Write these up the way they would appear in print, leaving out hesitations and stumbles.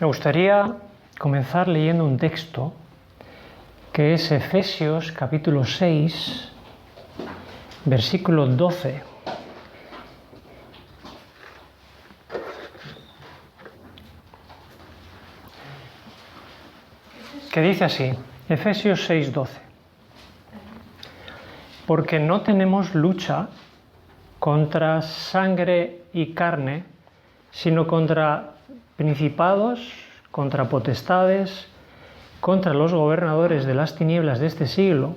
Me gustaría comenzar leyendo un texto que es Efesios capítulo 6, versículo 12. Que dice así, Efesios 6, 12. Porque no tenemos lucha contra sangre y carne, sino contra principados, contra potestades, contra los gobernadores de las tinieblas de este siglo,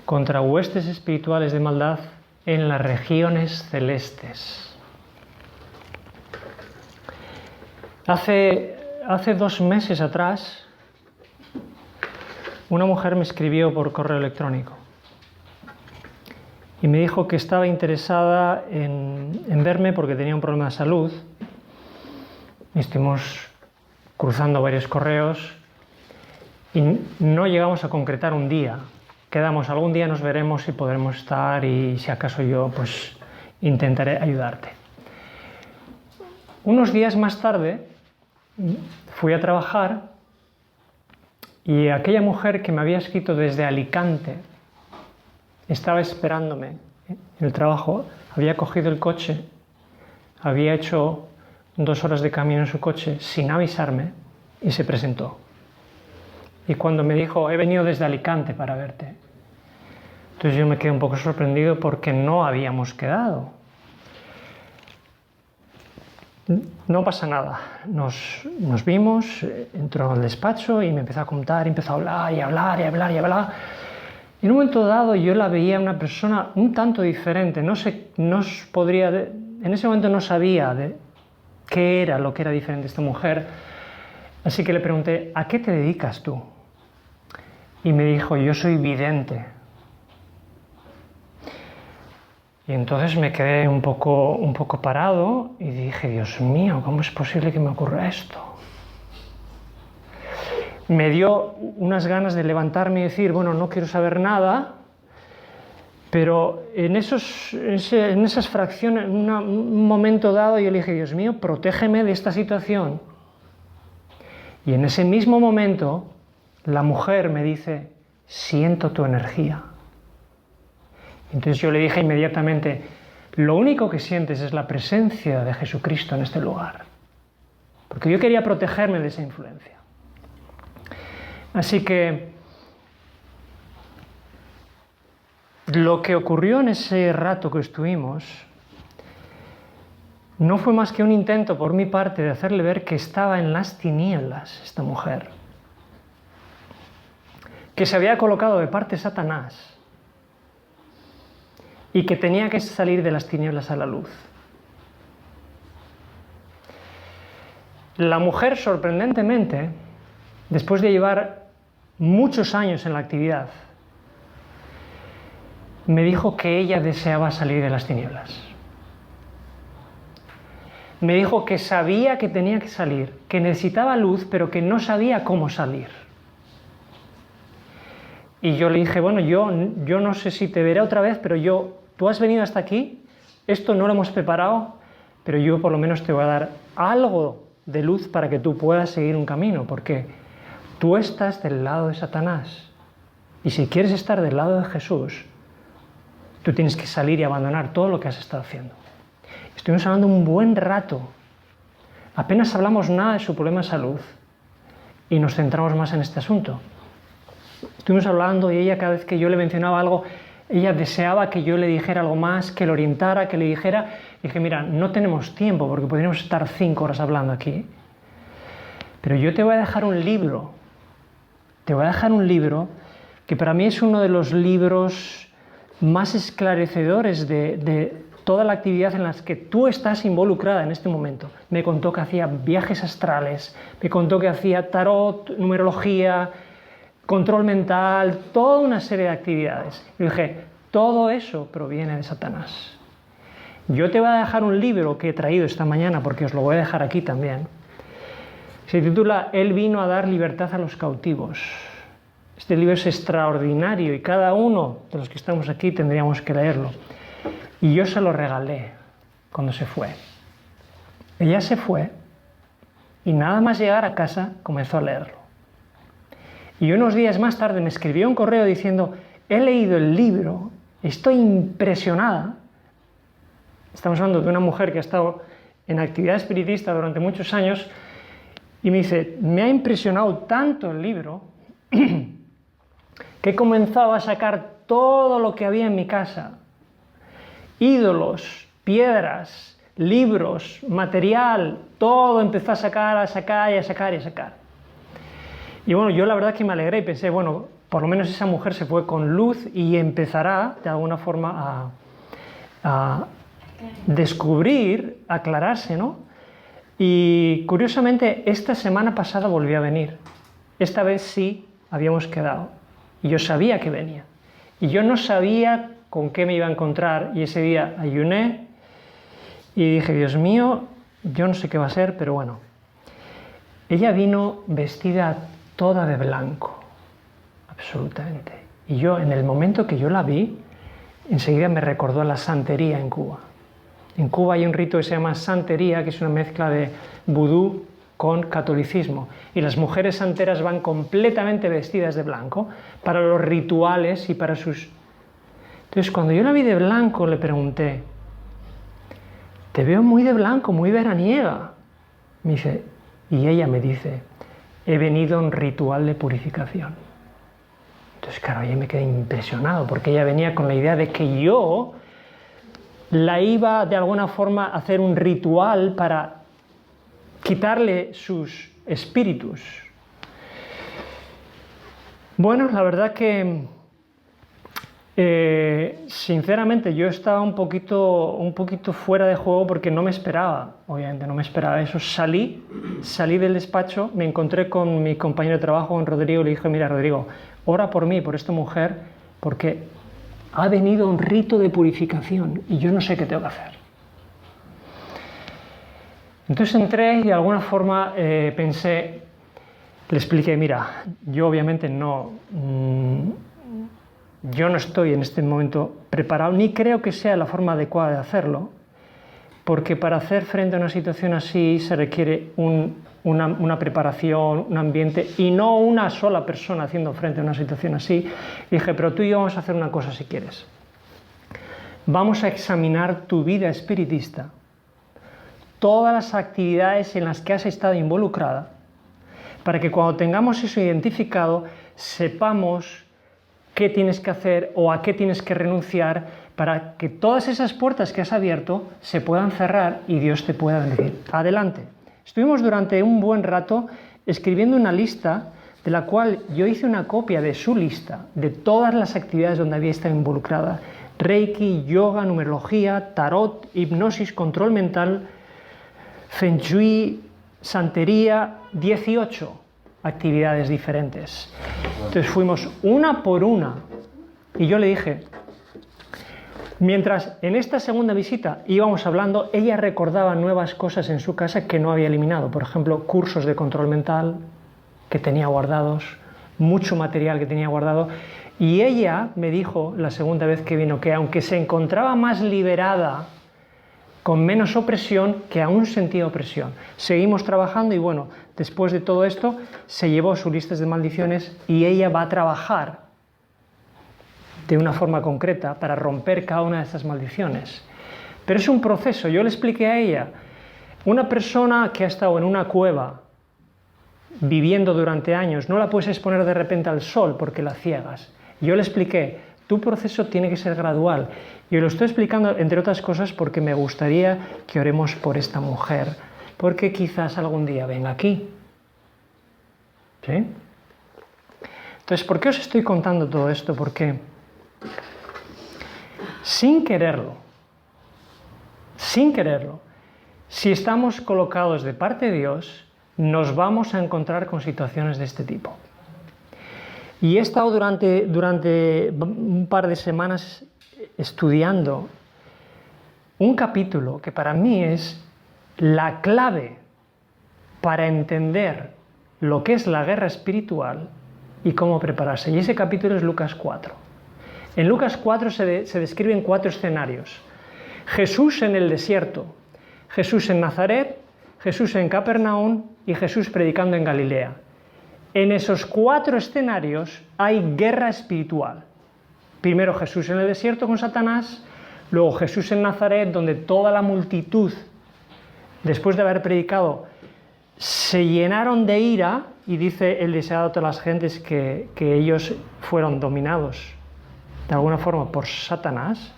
contra huestes espirituales de maldad en las regiones celestes. Hace 2 meses atrás, una mujer me escribió por correo electrónico y me dijo que estaba interesada en verme porque tenía un problema de salud. Estuvimos cruzando varios correos y no llegamos a concretar un día. Quedamos, algún día nos veremos y podremos estar, y si acaso yo pues intentaré ayudarte. Unos días más tarde fui a trabajar y aquella mujer que me había escrito desde Alicante estaba esperándome en el trabajo. Había cogido el coche, había hecho 2 horas de camino en su coche sin avisarme y se presentó. Y cuando me dijo, he venido desde Alicante para verte, entonces yo me quedé un poco sorprendido porque no habíamos quedado. No pasa nada, nos vimos, entró al despacho y me empezó a contar, empezó a hablar y hablar y hablar y hablar. Y en un momento dado yo la veía una persona un tanto diferente, en ese momento no sabía qué era lo que era diferente esta mujer, así que le pregunté, ¿a qué te dedicas tú? Y me dijo, yo soy vidente. Y entonces me quedé un poco parado y dije, Dios mío, ¿cómo es posible que me ocurra esto? Me dio unas ganas de levantarme y decir, bueno, no quiero saber nada, pero en esas fracciones, en un momento dado, yo le dije, Dios mío, protégeme de esta situación. Y en ese mismo momento, la mujer me dice, siento tu energía. Entonces yo le dije inmediatamente, lo único que sientes es la presencia de Jesucristo en este lugar. Porque yo quería protegerme de esa influencia. Así que lo que ocurrió en ese rato que estuvimos no fue más que un intento por mi parte de hacerle ver que estaba en las tinieblas esta mujer, que se había colocado de parte Satanás y que tenía que salir de las tinieblas a la luz. La mujer, sorprendentemente, después de llevar muchos años en la actividad, me dijo que ella deseaba salir de las tinieblas. Me dijo que sabía que tenía que salir, que necesitaba luz, pero que no sabía cómo salir. Y yo le dije, bueno, yo no sé si te veré otra vez, pero tú has venido hasta aquí, esto no lo hemos preparado, pero yo por lo menos te voy a dar algo de luz para que tú puedas seguir un camino, porque tú estás del lado de Satanás. Y si quieres estar del lado de Jesús, tú tienes que salir y abandonar todo lo que has estado haciendo. Estuvimos hablando un buen rato. Apenas hablamos nada de su problema de salud y nos centramos más en este asunto. Estuvimos hablando y ella, cada vez que yo le mencionaba algo, ella deseaba que yo le dijera algo más, que le orientara, que le dijera. Y dije, mira, no tenemos tiempo porque podríamos estar 5 horas hablando aquí. Pero yo te voy a dejar un libro. Te voy a dejar un libro que para mí es uno de los libros más esclarecedores de toda la actividad en la que tú estás involucrada en este momento. Me contó que hacía viajes astrales, me contó que hacía tarot, numerología, control mental, toda una serie de actividades. Y dije, todo eso proviene de Satanás. Yo te voy a dejar un libro que he traído esta mañana, porque os lo voy a dejar aquí también. Se titula Él vino a dar libertad a los cautivos. Este libro es extraordinario y cada uno de los que estamos aquí tendríamos que leerlo. Y yo se lo regalé cuando se fue. Ella se fue Y nada más llegar a casa comenzó a leerlo. Y unos días más tarde me escribió un correo diciendo, he leído el libro, estoy impresionada. Estamos hablando de una mujer que ha estado en actividad espiritista durante muchos años y me dice, me ha impresionado tanto el libro que he comenzado a sacar todo lo que había en mi casa, ídolos, piedras, libros, material, todo empezó a sacar. Y bueno, yo la verdad que me alegré y pensé, bueno, por lo menos esa mujer se fue con luz y empezará de alguna forma a descubrir, a aclararse, ¿no? Y curiosamente, esta semana pasada volvió a venir. Esta vez sí habíamos quedado. Y yo sabía que venía. Y yo no sabía con qué me iba a encontrar. Y ese día ayuné y dije, Dios mío, yo no sé qué va a ser, pero bueno. Ella vino vestida toda de blanco. Absolutamente. Y yo, en el momento que yo la vi, enseguida me recordó a la santería en Cuba. En Cuba hay un rito que se llama santería, que es una mezcla de vudú con catolicismo. Y las mujeres santeras van completamente vestidas de blanco para los rituales y para sus... Entonces, cuando yo la vi de blanco, le pregunté, te veo muy de blanco, muy veraniega. Me dice, y ella me dice, he venido a un ritual de purificación. Entonces, claro, yo me quedé impresionado, porque ella venía con la idea de que yo la iba de alguna forma a hacer un ritual para quitarle sus espíritus. Bueno, la verdad que sinceramente yo estaba un poquito fuera de juego porque no me esperaba, obviamente no me esperaba eso. Salí del despacho, me encontré con mi compañero de trabajo, con Rodrigo, y le dije, mira Rodrigo, ora por mí, por esta mujer, porque ha venido un rito de purificación y yo no sé qué tengo que hacer. Entonces entré y de alguna forma pensé, le expliqué, mira, yo obviamente yo no estoy en este momento preparado, ni creo que sea la forma adecuada de hacerlo, porque para hacer frente a una situación así se requiere una preparación, un ambiente, y no una sola persona haciendo frente a una situación así. Y dije, pero tú y yo vamos a hacer una cosa si quieres. Vamos a examinar tu vida espiritista, todas las actividades en las que has estado involucrada, para que cuando tengamos eso identificado, sepamos qué tienes que hacer o a qué tienes que renunciar para que todas esas puertas que has abierto se puedan cerrar y Dios te pueda bendecir. Adelante. Estuvimos durante un buen rato escribiendo una lista de la cual yo hice una copia de su lista, de todas las actividades donde había estado involucrada. Reiki, yoga, numerología, tarot, hipnosis, control mental, feng shui, santería, 18 actividades diferentes. Entonces fuimos una por una y yo le dije, mientras en esta segunda visita íbamos hablando, ella recordaba nuevas cosas en su casa que no había eliminado. Por ejemplo, cursos de control mental que tenía guardados, mucho material que tenía guardado. Y ella me dijo la segunda vez que vino que aunque se encontraba más liberada, con menos opresión, que aún sentía opresión. Seguimos trabajando y bueno, después de todo esto se llevó sus listas de maldiciones y ella va a trabajar de una forma concreta para romper cada una de estas maldiciones. Pero es un proceso. Yo le expliqué a ella, una persona que ha estado en una cueva viviendo durante años, no la puedes exponer de repente al sol porque la ciegas. Yo le expliqué, tu proceso tiene que ser gradual. Y lo estoy explicando, entre otras cosas, porque me gustaría que oremos por esta mujer, porque quizás algún día venga aquí. ¿Sí? Entonces, ¿por qué os estoy contando todo esto? Porque sin quererlo, si estamos colocados de parte de Dios, nos vamos a encontrar con situaciones de este tipo. Y he estado durante un par de semanas estudiando un capítulo que para mí es la clave para entender lo que es la guerra espiritual y cómo prepararse. Y ese capítulo es Lucas 4. En Lucas 4 se describen 4 escenarios. Jesús en el desierto, Jesús en Nazaret, Jesús en Capernaum y Jesús predicando en Galilea. En esos 4 escenarios hay guerra espiritual. Primero Jesús en el desierto con Satanás, luego Jesús en Nazaret, donde toda la multitud, después de haber predicado, se llenaron de ira, y dice el deseado de todas las gentes que ellos fueron dominados de alguna forma por Satanás.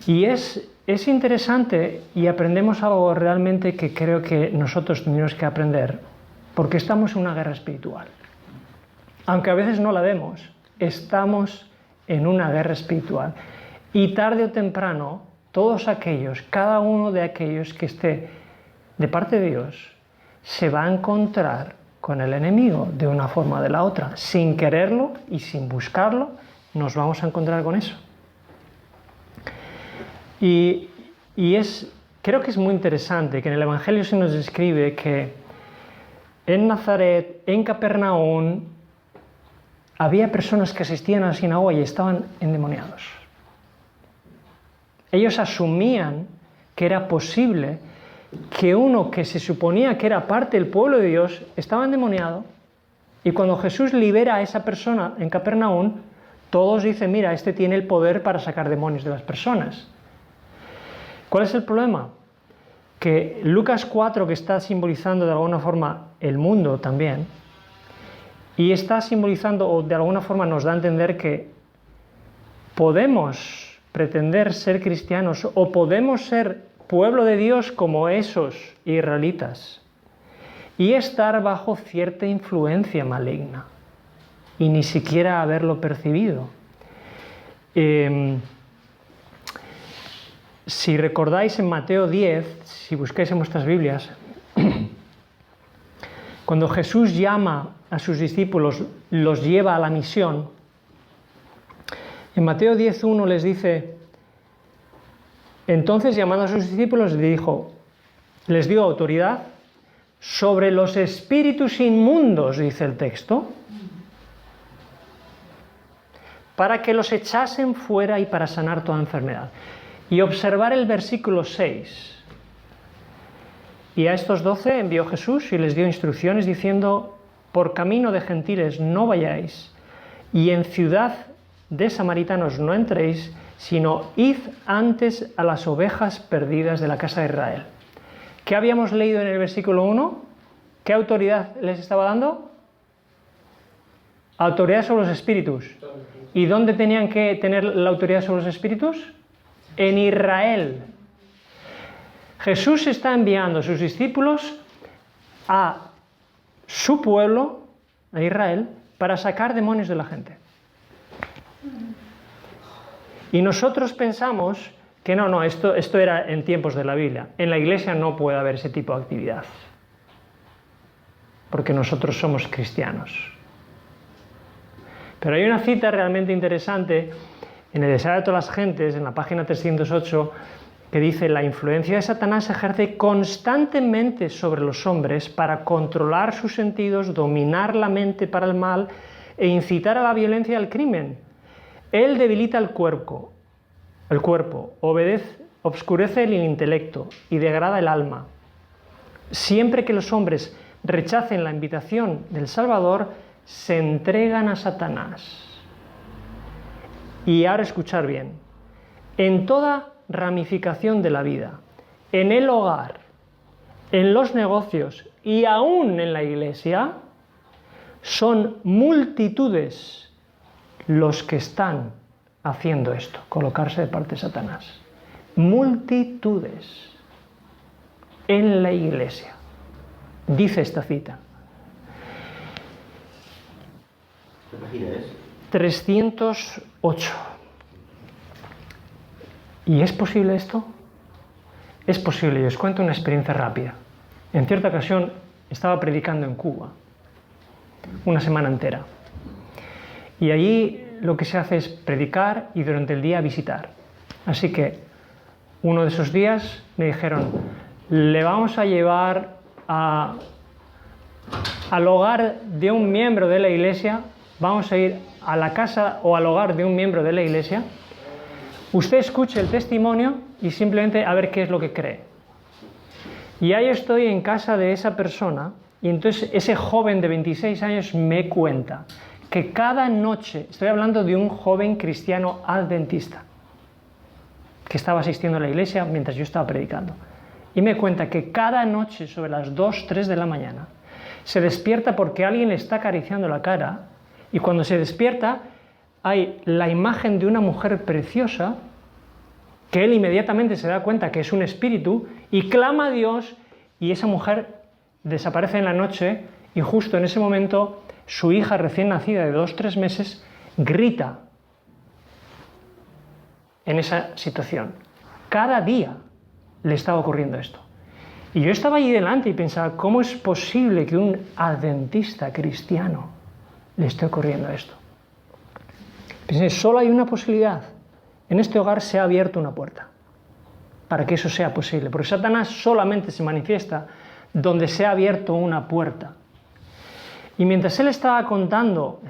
Y es interesante, y aprendemos algo realmente que creo que nosotros tenemos que aprender, porque estamos en una guerra espiritual. Aunque a veces no la vemos, estamos en una guerra espiritual. Y tarde o temprano, todos aquellos, cada uno de aquellos que esté de parte de Dios, se va a encontrar con el enemigo de una forma o de la otra. Sin quererlo y sin buscarlo, nos vamos a encontrar con eso. Y creo que es muy interesante que en el Evangelio se nos describe que en Nazaret, en Capernaum, había personas que asistían a la sinagoga y estaban endemoniados. Ellos asumían que era posible que uno que se suponía que era parte del pueblo de Dios estaba endemoniado, y cuando Jesús libera a esa persona en Capernaum, todos dicen, mira, este tiene el poder para sacar demonios de las personas. ¿Cuál es el problema? Que Lucas 4, que está simbolizando de alguna forma el mundo también, y está simbolizando, o de alguna forma nos da a entender que podemos pretender ser cristianos o podemos ser pueblo de Dios como esos israelitas y estar bajo cierta influencia maligna y ni siquiera haberlo percibido. Si recordáis en Mateo 10, si buscáis en vuestras Biblias, cuando Jesús llama a sus discípulos, los lleva a la misión, en Mateo 10:1 les dice: entonces, llamando a sus discípulos, les dio autoridad sobre los espíritus inmundos, dice el texto, para que los echasen fuera y para sanar toda enfermedad. Y observar el versículo 6. Y a estos 12 envió Jesús y les dio instrucciones diciendo: por camino de gentiles no vayáis, y en ciudad de samaritanos no entréis, sino id antes a las ovejas perdidas de la casa de Israel. ¿Qué habíamos leído en el versículo 1? ¿Qué autoridad les estaba dando? Autoridad sobre los espíritus. ¿Y dónde tenían que tener la autoridad sobre los espíritus? En Israel. Jesús está enviando a sus discípulos a su pueblo, a Israel, para sacar demonios de la gente. Y nosotros pensamos que no, esto era en tiempos de la Biblia. En la iglesia no puede haber ese tipo de actividad, porque nosotros somos cristianos. Pero hay una cita realmente interesante en el Deseado de todas las gentes, en la página 308, que dice: la influencia de Satanás se ejerce constantemente sobre los hombres para controlar sus sentidos, dominar la mente para el mal e incitar a la violencia y al crimen. Él debilita el cuerpo, obscurece el intelecto y degrada el alma. Siempre que los hombres rechacen la invitación del Salvador, se entregan a Satanás. Y ahora escuchar bien, en toda ramificación de la vida, en el hogar, en los negocios y aún en la iglesia, son multitudes los que están haciendo esto, colocarse de parte de Satanás. Multitudes en la iglesia, dice esta cita. 308. ¿Y es posible esto? Es posible, y os cuento una experiencia rápida. En cierta ocasión estaba predicando en Cuba, una semana entera. Y allí lo que se hace es predicar y durante el día visitar. Así que uno de esos días me dijeron: le vamos a llevar al hogar de un miembro de la iglesia, vamos a ir a la casa o al hogar de un miembro de la iglesia, usted escuche el testimonio y simplemente a ver qué es lo que cree. Y ahí estoy en casa de esa persona y entonces ese joven de 26 años me cuenta que cada noche, estoy hablando de un joven cristiano adventista, que estaba asistiendo a la iglesia mientras yo estaba predicando, y me cuenta que cada noche sobre las 2, 3 de la mañana se despierta porque alguien le está acariciando la cara, y cuando se despierta hay la imagen de una mujer preciosa que él inmediatamente se da cuenta que es un espíritu y clama a Dios, y esa mujer desaparece en la noche y justo en ese momento su hija recién nacida de 2, 3 meses grita en esa situación. Cada día le estaba ocurriendo esto. Y yo estaba allí delante y pensaba, ¿cómo es posible que un adventista cristiano le esté ocurriendo esto? Pensé, solo hay una posibilidad. En este hogar se ha abierto una puerta para que eso sea posible, porque Satanás solamente se manifiesta donde se ha abierto una puerta. Y mientras él estaba contando,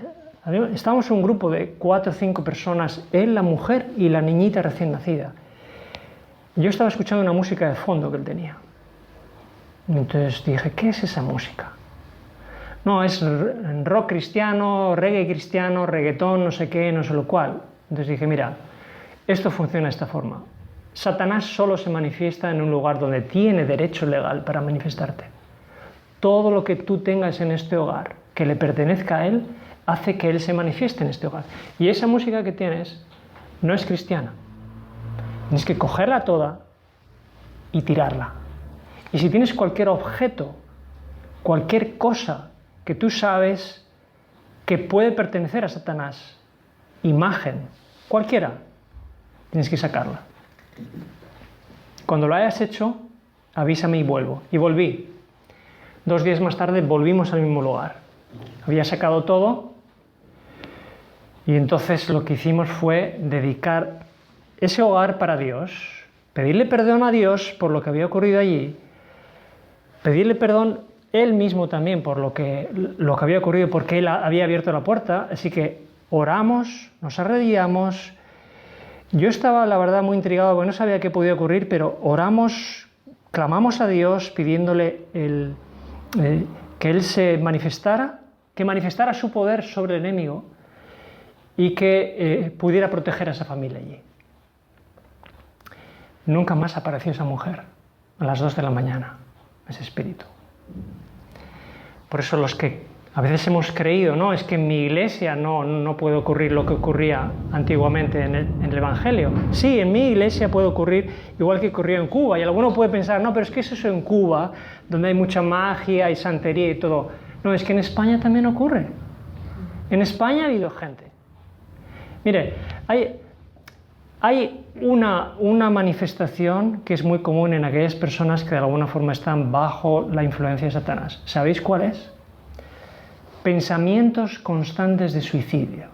estábamos un grupo de 4 o 5 personas, él, la mujer y la niñita recién nacida. Yo estaba escuchando una música de fondo que él tenía. Entonces dije, ¿qué es esa música? No, es rock cristiano, reggae cristiano, reggaetón, no sé qué, no sé lo cual. Entonces dije, mira, esto funciona de esta forma. Satanás solo se manifiesta en un lugar donde tiene derecho legal para manifestarte. Todo lo que tú tengas en este hogar que le pertenezca a él, hace que él se manifieste en este hogar. Y esa música que tienes no es cristiana. Tienes que cogerla toda y tirarla. Y si tienes cualquier objeto, cualquier cosa que tú sabes que puede pertenecer a Satanás, imagen, cualquiera, tienes que sacarla. Cuando lo hayas hecho, avísame y vuelvo. Y volví. 2 días más tarde volvimos al mismo lugar. Había sacado todo y entonces lo que hicimos fue dedicar ese hogar para Dios, pedirle perdón a Dios por lo que había ocurrido allí, pedirle perdón él mismo también por lo que había ocurrido, porque él había abierto la puerta. Así que oramos, nos arrodillamos. Yo estaba, la verdad, muy intrigado porque no sabía qué podía ocurrir, pero oramos, clamamos a Dios pidiéndole que Él se manifestara, que manifestara su poder sobre el enemigo y que pudiera proteger a esa familia allí. Nunca más apareció esa mujer a las 2 de la mañana, ese espíritu. Por eso los que a veces hemos creído, no, es que en mi iglesia no puede ocurrir lo que ocurría antiguamente en el Evangelio. Sí, en mi iglesia puede ocurrir igual que ocurrió en Cuba. Y alguno puede pensar, no, pero es que eso es en Cuba, donde hay mucha magia y santería y todo. No, es que en España también ocurre. En España ha habido gente. Mire, hay una manifestación que es muy común en aquellas personas que de alguna forma están bajo la influencia de Satanás. ¿Sabéis cuál es? Pensamientos constantes de suicidio.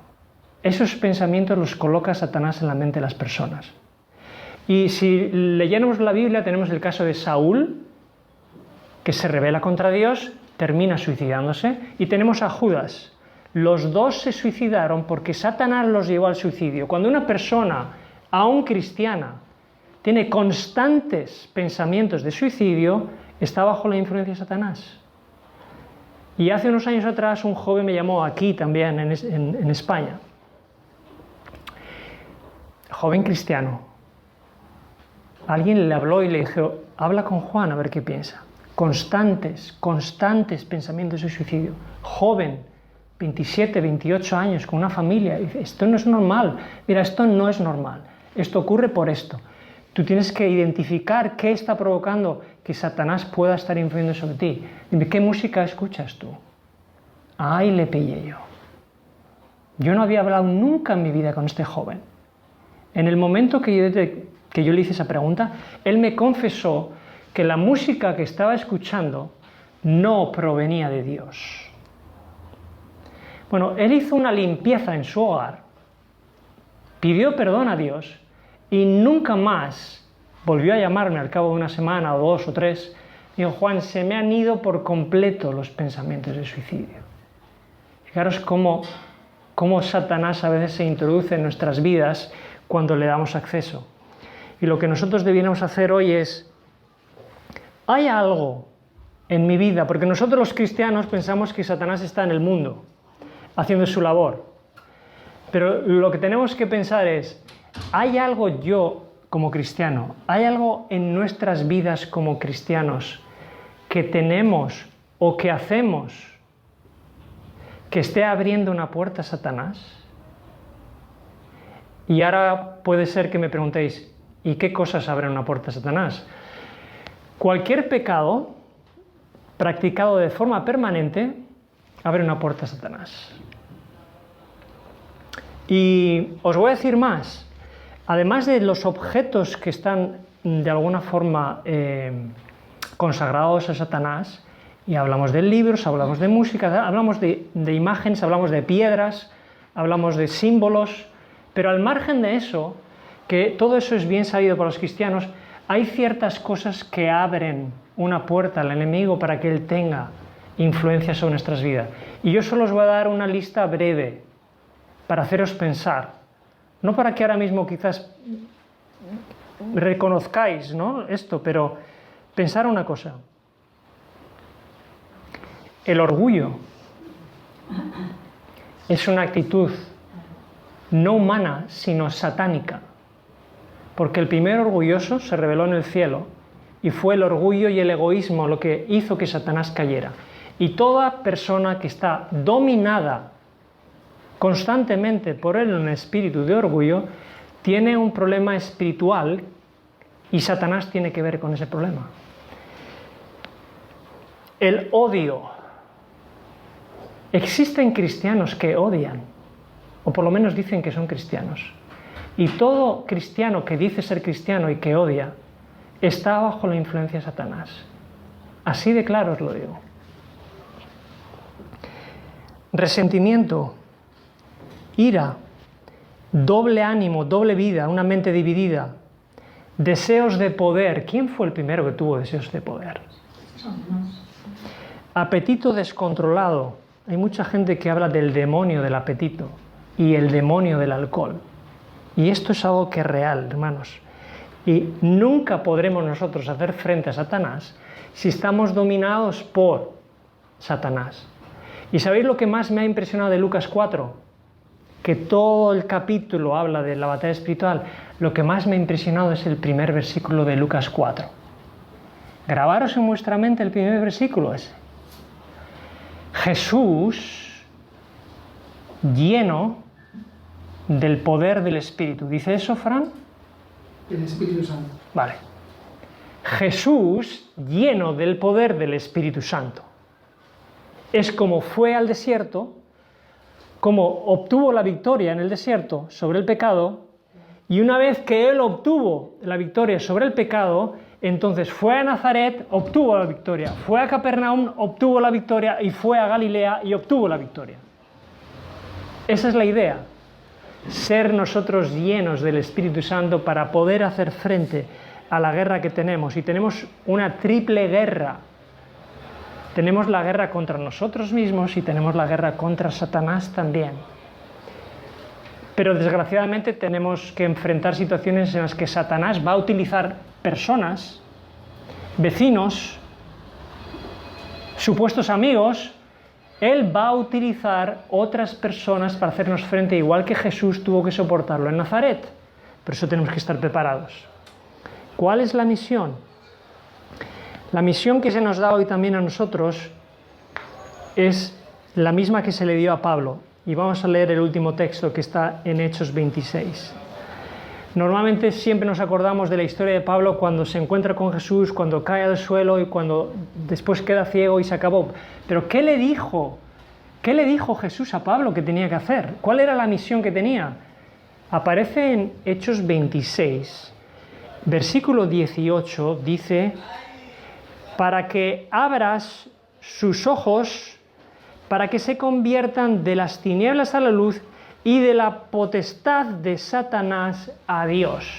Esos pensamientos los coloca Satanás en la mente de las personas. Y si leyéramos la Biblia, tenemos el caso de Saúl, que se rebela contra Dios, termina suicidándose, y tenemos a Judas. Los dos se suicidaron porque Satanás los llevó al suicidio. Cuando una persona, aún cristiana, tiene constantes pensamientos de suicidio, está bajo la influencia de Satanás. Y hace unos años atrás un joven me llamó aquí también en España. Joven cristiano. Alguien le habló y le dijo, habla con Juan a ver qué piensa. Constantes pensamientos de suicidio. Joven, 27, 28 años, con una familia. Y dice, esto no es normal. Mira, esto no es normal. Esto ocurre por esto. Tú tienes que identificar qué está provocando que Satanás pueda estar influyendo sobre ti. Dime, ¿qué música escuchas tú? Ahí le pillé yo. Yo no había hablado nunca en mi vida con este joven. En el momento que yo le hice esa pregunta, él me confesó que la música que estaba escuchando no provenía de Dios. Bueno, él hizo una limpieza en su hogar, pidió perdón a Dios y nunca más volvió a llamarme al cabo de una semana o 2 o 3. Dijo, Juan, se me han ido por completo los pensamientos de suicidio. Fijaros cómo Satanás a veces se introduce en nuestras vidas cuando le damos acceso. Y lo que nosotros debiéramos hacer hoy es hay algo en mi vida, porque nosotros los cristianos pensamos que Satanás está en el mundo, haciendo su labor. Pero lo que tenemos que pensar es, ¿hay algo yo como cristiano, hay algo en nuestras vidas como cristianos que tenemos o que hacemos que esté abriendo una puerta a Satanás? Y ahora puede ser que me preguntéis, ¿y qué cosas abren una puerta a Satanás? Cualquier pecado practicado de forma permanente abre una puerta a Satanás. Y os voy a decir más. Además de los objetos que están de alguna forma consagrados a Satanás, y hablamos de libros, hablamos de música, hablamos de imágenes, hablamos de piedras, hablamos de símbolos, pero al margen de eso, que todo eso es bien sabido para los cristianos, hay ciertas cosas que abren una puerta al enemigo para que él tenga influencia sobre nuestras vidas. Y yo solo os voy a dar una lista breve para haceros pensar, no para que ahora mismo quizás reconozcáis, ¿no?, esto, pero pensar una cosa. El orgullo es una actitud no humana, sino satánica, porque el primer orgulloso se rebeló en el cielo y fue el orgullo y el egoísmo lo que hizo que Satanás cayera. Y toda persona que está dominada constantemente por un espíritu de orgullo tiene un problema espiritual y Satanás tiene que ver con ese problema. El odio. Existen cristianos que odian, o por lo menos dicen que son cristianos. Y todo cristiano que dice ser cristiano y que odia está bajo la influencia de Satanás. Así de claro os lo digo. Resentimiento, ira, doble ánimo, doble vida, una mente dividida, deseos de poder. ¿Quién fue el primero que tuvo deseos de poder? Apetito descontrolado. Hay mucha gente que habla del demonio del apetito y el demonio del alcohol. Y esto es algo que es real, hermanos. Y nunca podremos nosotros hacer frente a Satanás si estamos dominados por Satanás. ¿Y sabéis lo que más me ha impresionado de Lucas 4? Que todo el capítulo habla de la batalla espiritual. Lo que más me ha impresionado es el primer versículo de Lucas 4. Grabaros en vuestra mente el primer versículo ese. Jesús, lleno del poder del Espíritu. ¿Dice eso, Fran? El Espíritu Santo. Vale. Jesús, lleno del poder del Espíritu Santo. Es como fue al desierto, como obtuvo la victoria en el desierto sobre el pecado, y una vez que él obtuvo la victoria sobre el pecado, entonces fue a Nazaret, obtuvo la victoria, fue a Capernaum, obtuvo la victoria, y fue a Galilea y obtuvo la victoria. Esa es la idea. Ser nosotros llenos del Espíritu Santo para poder hacer frente a la guerra que tenemos. Y tenemos una triple guerra. Tenemos la guerra contra nosotros mismos y tenemos la guerra contra Satanás también. Pero desgraciadamente tenemos que enfrentar situaciones en las que Satanás va a utilizar personas, vecinos, supuestos amigos. Él va a utilizar otras personas para hacernos frente, igual que Jesús tuvo que soportarlo en Nazaret. Por eso tenemos que estar preparados. ¿Cuál es la misión? La misión que se nos da hoy también a nosotros es la misma que se le dio a Pablo. Y vamos a leer el último texto que está en Hechos 26. Normalmente siempre nos acordamos de la historia de Pablo cuando se encuentra con Jesús, cuando cae al suelo y cuando después queda ciego y se acabó. Pero ¿qué le dijo? ¿Qué le dijo Jesús a Pablo que tenía que hacer? ¿Cuál era la misión que tenía? Aparece en Hechos 26, versículo 18, dice: para que abras sus ojos, para que se conviertan de las tinieblas a la luz y de la potestad de Satanás a Dios.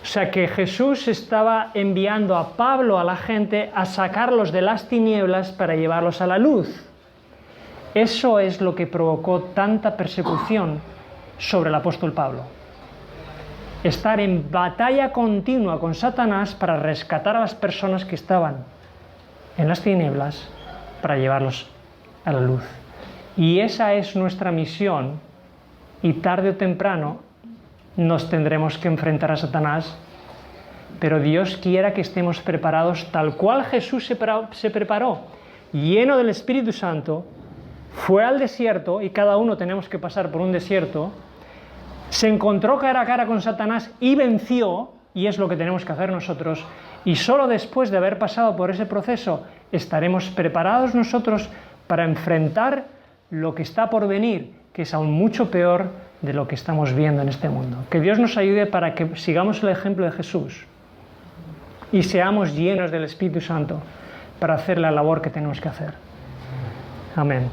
O sea que Jesús estaba enviando a Pablo, a la gente, a sacarlos de las tinieblas para llevarlos a la luz. Eso es lo que provocó tanta persecución sobre el apóstol Pablo. estar en batalla continua con Satanás para rescatar a las personas que estaban en las tinieblas para llevarlos a la luz. Y esa es nuestra misión, y tarde o temprano nos tendremos que enfrentar a Satanás, pero Dios quiera que estemos preparados tal cual Jesús se preparó, lleno del Espíritu Santo, fue al desierto, y cada uno tenemos que pasar por un desierto, se encontró cara a cara con Satanás y venció, y es lo que tenemos que hacer nosotros, y solo después de haber pasado por ese proceso estaremos preparados nosotros para enfrentar lo que está por venir, que es aún mucho peor de lo que estamos viendo en este mundo. Que Dios nos ayude para que sigamos el ejemplo de Jesús y seamos llenos del Espíritu Santo para hacer la labor que tenemos que hacer. Amén.